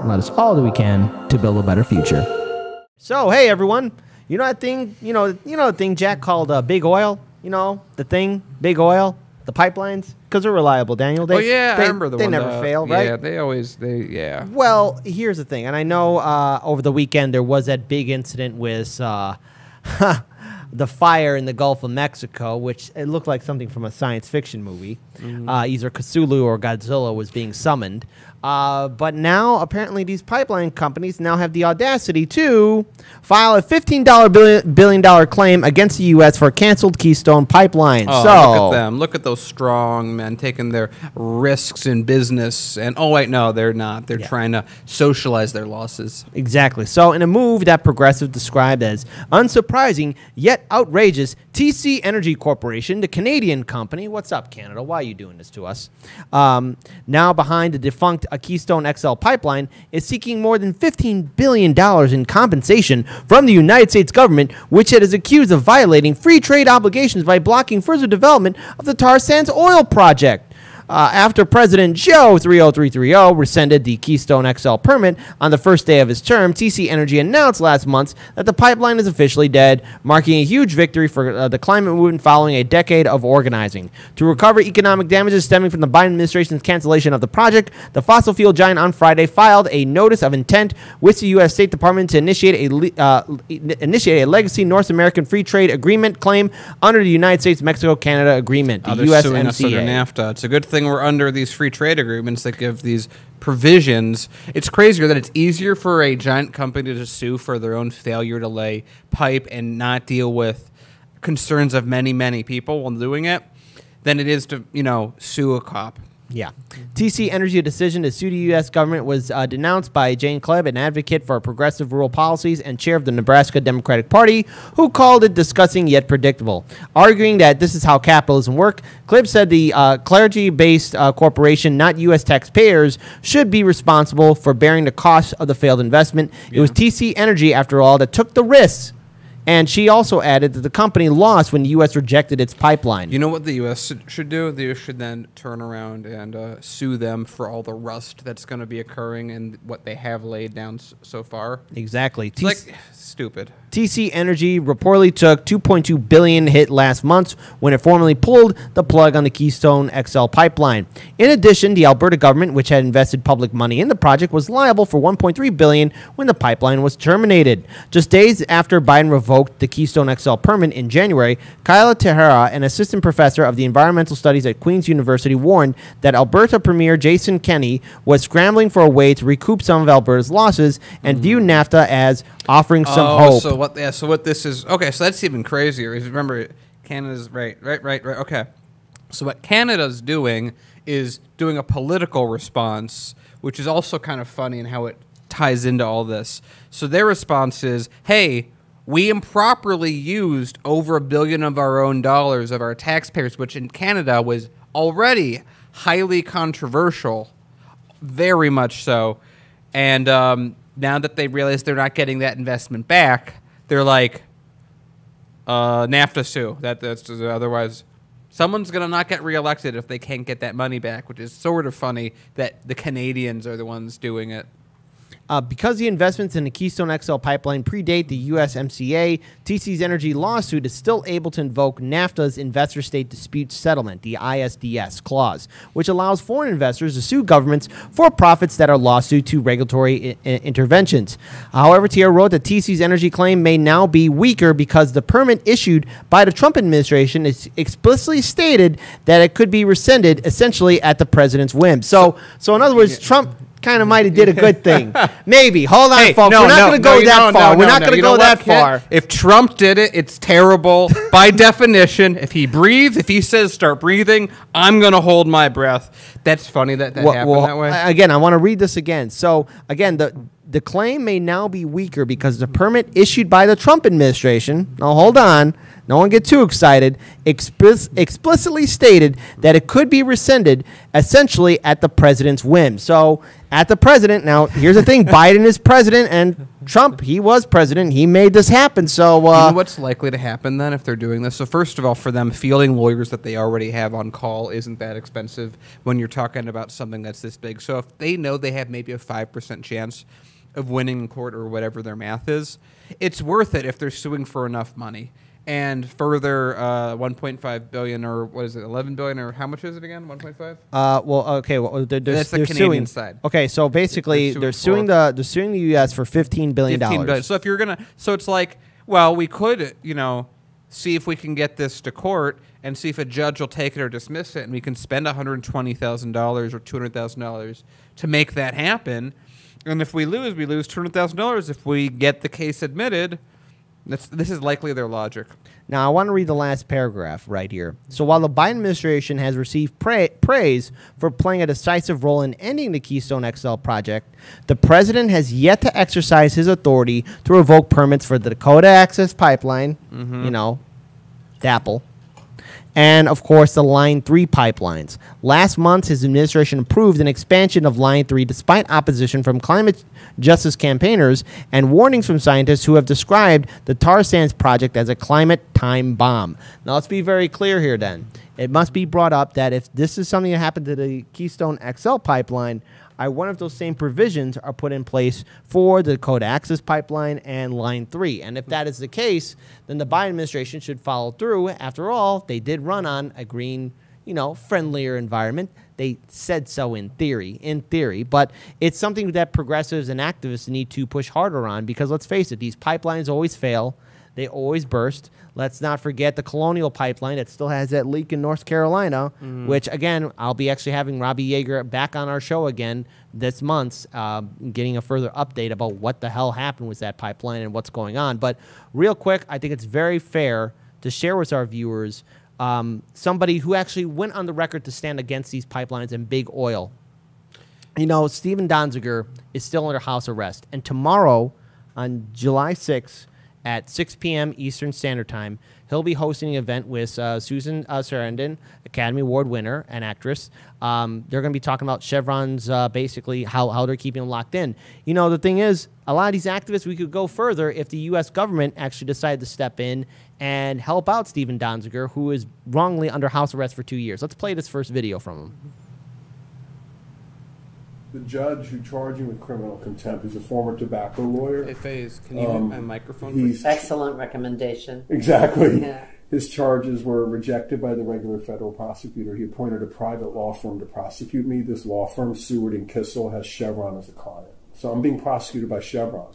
let us all do we can to build a better future. So, hey everyone, you know that thing, the thing Jack called Big Oil? You know, the thing, Big Oil, the pipelines? Because they're reliable, Daniel. I remember the They one. never fail, right? Yeah. Well, here's the thing, and I know over the weekend there was that big incident with the fire in the Gulf of Mexico, which it looked like something from a science fiction movie. Either Cthulhu or Godzilla was being summoned. But now, apparently, these pipeline companies now have the audacity to file a $15 billion claim against the U.S. for a canceled Keystone pipeline. Oh, so, look at them. Look at those strong men taking their risks in business. And, oh, wait, no, they're not. They're trying to socialize their losses. Exactly. So, in a move that Progressive described as unsurprising yet outrageous, TC Energy Corporation, the Canadian company, what's up, Canada? Why are you doing this to us? Now behind the defunct Keystone XL pipeline, is seeking more than $15 billion in compensation from the United States government, which it is accused of violating free trade obligations by blocking further development of the tar sands oil project. After President Joe 30330 rescinded the Keystone XL permit on the first day of his term, TC Energy announced last month that the pipeline is officially dead, marking a huge victory for the climate movement following a decade of organizing. To recover economic damages stemming from the Biden administration's cancellation of the project, the fossil fuel giant on Friday filed a notice of intent with the U.S. State Department to initiate a legacy North American free trade agreement claim under the United States-Mexico-Canada agreement, the USMCA. Suing us USMCA. under NAFTA. It's a good thing we're under these free trade agreements that give these provisions. It's crazier that it's easier for a giant company to sue for their own failure to lay pipe and not deal with concerns of many, many people while doing it than it is to, sue a cop. Yeah. TC Energy decision to sue the U.S. government was denounced by Jane Klebb, an advocate for progressive rural policies and chair of the Nebraska Democratic Party, who called it disgusting yet predictable. Arguing that this is how capitalism works, Klebb said the clergy-based corporation, not U.S. taxpayers, should be responsible for bearing the cost of the failed investment. Yeah. It was TC Energy, after all, that took the risks. And she also added that the company lost when the U.S. rejected its pipeline. You know what the U.S. should do? The U.S. should then turn around and sue them for all the rust that's going to be occurring and what they have laid down so far. Exactly. It's like stupid. TC Energy reportedly took $2.2 billion hit last month when it formally pulled the plug on the Keystone XL pipeline. In addition, the Alberta government, which had invested public money in the project, was liable for $1.3 billion when the pipeline was terminated. Just days after Biden revoked the Keystone XL permit in January, Kyla Tehera, an assistant professor of the environmental studies at Queen's University, warned that Alberta Premier Jason Kenney was scrambling for a way to recoup some of Alberta's losses and viewed NAFTA as offering some hope. So what this is, okay, so that's even crazier. Remember, Canada's, right, okay. So what Canada's doing is doing a political response, which is also kind of funny in how it ties into all this. So their response is, hey, we improperly used over $1 billion of our own dollars of our taxpayers, which in Canada was already highly controversial, very much so. And now that they realize they're not getting that investment back, they're like, NAFTA sue. That's otherwise, someone's gonna not get reelected if they can't get that money back, which is sort of funny that the Canadians are the ones doing it. Because the investments in the Keystone XL pipeline predate the USMCA, TC's Energy lawsuit is still able to invoke NAFTA's Investor State Dispute Settlement, the ISDS clause, which allows foreign investors to sue governments for profits that are lost due to regulatory interventions. However, Tierra wrote that TC's Energy claim may now be weaker because the permit issued by the Trump administration is explicitly stated that it could be rescinded essentially at the president's whim. So in other words, Trump kind of might have did a good thing. Maybe. Hold on, folks. We're not going to go that far. We're not going to go that far. If Trump did it, it's terrible. By definition, if he breathes, if he says start breathing, I'm going to hold my breath. That's funny that happened that way. Again, I want to read this again. So, again, the claim may now be weaker because the permit issued by the Trump administration, now hold on, no one get too excited, explicitly stated that it could be rescinded essentially at the president's whim. So at the president, now here's the thing, Biden is president and Trump, he was president. He made this happen. So you know what's likely to happen then if they're doing this? So first of all, for them, fielding lawyers that they already have on call isn't that expensive when you're talking about something that's this big. So if they know they have maybe a 5% chance of winning in court or whatever their math is, it's worth it if they're suing for enough money. And further, 1.5 billion or what is it, 11 billion or how much is it again? 1.5. Well, okay. Well, that's the Canadian suing. side. Okay, so basically, they're suing the U.S. for $15 billion. $15 billion. So if you're gonna, so it's like, well, we could, you know, see if we can get this to court and see if a judge will take it or dismiss it, and we can spend $120,000 or $200,000 to make that happen. And if we lose $200,000. If we get the case admitted. This is likely their logic. Now, I want to read the last paragraph right here. So while the Biden administration has received praise for playing a decisive role in ending the Keystone XL project, the president has yet to exercise his authority to revoke permits for the Dakota Access Pipeline, you know, DAPL, and, of course, the Line 3 pipelines. Last month, his administration approved an expansion of Line 3 despite opposition from climate justice campaigners and warnings from scientists who have described the tar sands project as a climate time bomb. Now, let's be very clear here then. It must be brought up that if this is something that happened to the Keystone XL pipeline, I wonder if those same provisions are put in place for the Dakota Access Pipeline and Line 3. And if that is the case, then the Biden administration should follow through. After all, they did run on a green, you know, friendlier environment. They said so in theory, but it's something that progressives and activists need to push harder on because let's face it, these pipelines always fail. They always burst. Let's not forget the Colonial Pipeline that still has that leak in North Carolina, which, again, I'll be actually having Robbie Yeager back on our show again this month, getting a further update about what the hell happened with that pipeline and what's going on. But real quick, I think it's very fair to share with our viewers somebody who actually went on the record to stand against these pipelines and big oil. You know, Stephen Donziger is still under house arrest. And tomorrow, on July 6th, at 6 p.m. Eastern Standard Time, he'll be hosting an event with Susan Sarandon, Academy Award winner and actress. They're going to be talking about Chevron's basically how they're keeping them locked in. You know, the thing is, a lot of these activists, we could go further if the U.S. government actually decided to step in and help out Stephen Donziger, who is wrongly under house arrest for 2 years. Let's play this first video from him. The judge who charged him with criminal contempt is a former tobacco lawyer. Hey, Faze, can you mute my microphone? Excellent recommendation. Exactly. Yeah. His charges were rejected by the regular federal prosecutor. He appointed a private law firm to prosecute me. This law firm, Seward and Kissel, has Chevron as a client. So I'm being prosecuted by Chevron,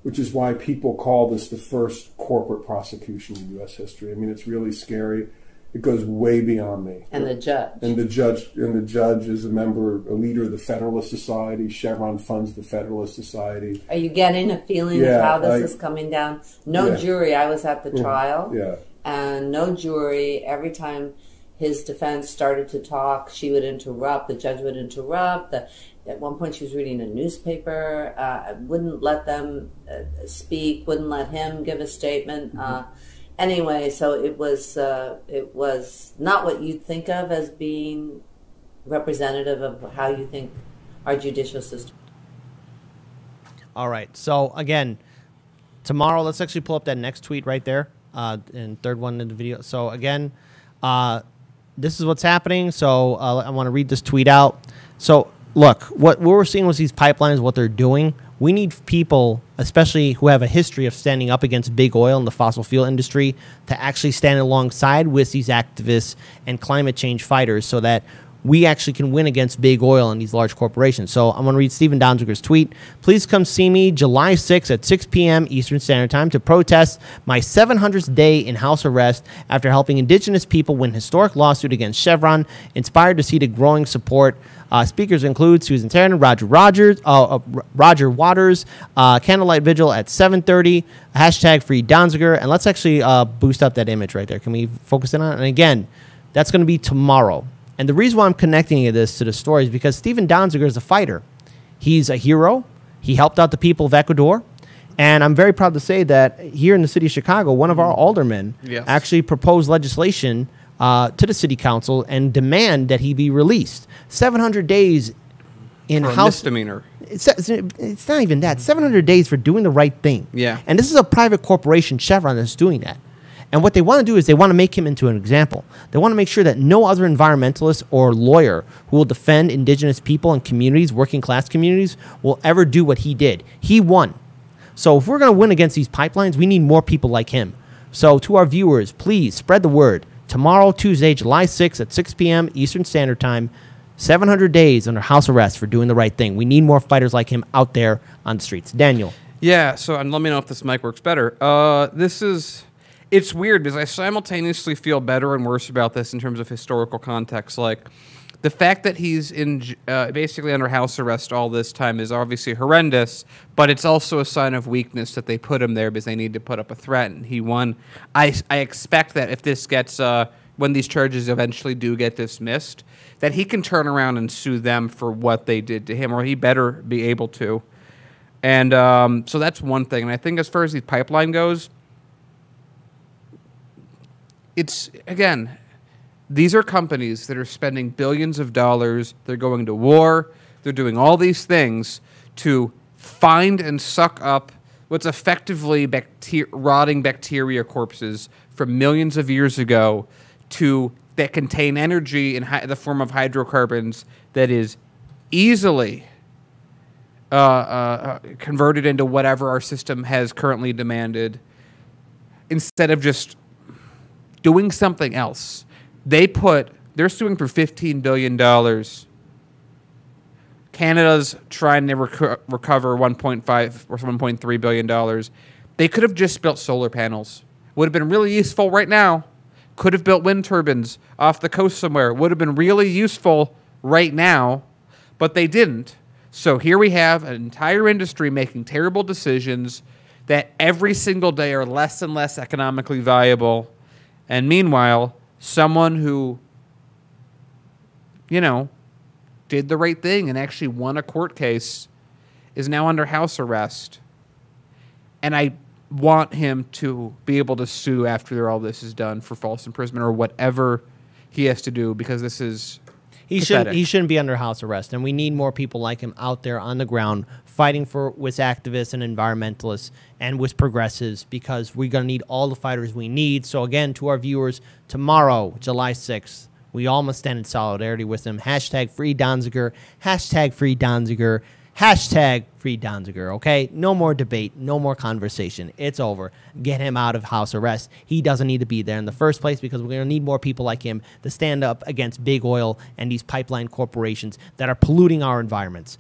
which is why people call this the first corporate prosecution in U.S. history. I mean, it's really scary. It goes way beyond me. And the judge. And the judge is a leader of the Federalist Society. Chevron funds the Federalist Society. Are you getting a feeling of how this is coming down? No jury. I was at the trial. Yeah. And no jury. Every time his defense started to talk, she would interrupt. The judge would interrupt. At one point, she was reading a newspaper. Wouldn't let them speak. Wouldn't let him give a statement. Anyway, so it was not what you'd think of as being representative of how you think our judicial system. All right. So again, tomorrow, let's actually pull up that next tweet right there, and third one in the video. So again, this is what's happening. So I want to read this tweet out. So look, what we're seeing with these pipelines, what they're doing. We need people, especially who have a history of standing up against big oil and the fossil fuel industry, to actually stand alongside with these activists and climate change fighters so that we actually can win against big oil and these large corporations. So I'm going to read Stephen Donziger's tweet. Please come see me July 6th at 6 p.m. Eastern Standard Time to protest my 700th day in house arrest after helping indigenous people win historic lawsuit against Chevron, inspired to see the growing support. Speakers include Susan Sarandon, Roger Waters, Candlelight Vigil at 7:30, hashtag Free Donziger, and let's actually boost up that image right there. Can we focus in on it? And again, that's going to be tomorrow. And the reason why I'm connecting this to the story is because Stephen Donziger is a fighter. He's a hero. He helped out the people of Ecuador. And I'm very proud to say that here in the city of Chicago, one of our aldermen Yes. actually proposed legislation to the city council and demand that he be released. 700 days in For a house misdemeanor. It's not even that. 700 days for doing the right thing. Yeah. And this is a private corporation, Chevron, that's doing that. And what they want to do is they want to make him into an example. They want to make sure that no other environmentalist or lawyer who will defend indigenous people and communities, working class communities, will ever do what he did. He won. So if we're going to win against these pipelines, we need more people like him. So to our viewers, please spread the word. Tomorrow, Tuesday, July 6th at 6 p.m. Eastern Standard Time, 700 days under house arrest for doing the right thing. We need more fighters like him out there on the streets. Daniel. Yeah, so and let me know if this mic works better. It's weird because I simultaneously feel better and worse about this in terms of historical context. Like, the fact that he's in basically under house arrest all this time is obviously horrendous, but it's also a sign of weakness that they put him there because they need to put up a threat, and he won. I expect that if this gets, when these charges eventually do get dismissed, that he can turn around and sue them for what they did to him, or he better be able to. And so that's one thing. And I think as far as the pipeline goes, it's, again, these are companies that are spending billions of dollars. They're going to war. They're doing all these things to find and suck up what's effectively rotting bacteria corpses from millions of years ago that contain energy in the form of hydrocarbons that is easily converted into whatever our system has currently demanded, instead of just doing something else. They're suing for $15 billion. Canada's trying to recover $1.5 or $1.3 billion. They could have just built solar panels. Would have been really useful right now. Could have built wind turbines off the coast somewhere. Would have been really useful right now, but they didn't. So here we have an entire industry making terrible decisions that every single day are less and less economically viable. And meanwhile, someone who, did the right thing and actually won a court case is now under house arrest. And I want him to be able to sue after all this is done for false imprisonment or whatever he has to do, because this is He shouldn't be under house arrest, and we need more people like him out there on the ground fighting with activists and environmentalists and with progressives, because we're going to need all the fighters we need. So again, to our viewers, tomorrow, July 6th, we all must stand in solidarity with him. Hashtag free Donziger, hashtag free Donziger, hashtag free Donziger, okay? No more debate, no more conversation. It's over. Get him out of house arrest. He doesn't need to be there in the first place, because we're going to need more people like him to stand up against big oil and these pipeline corporations that are polluting our environments.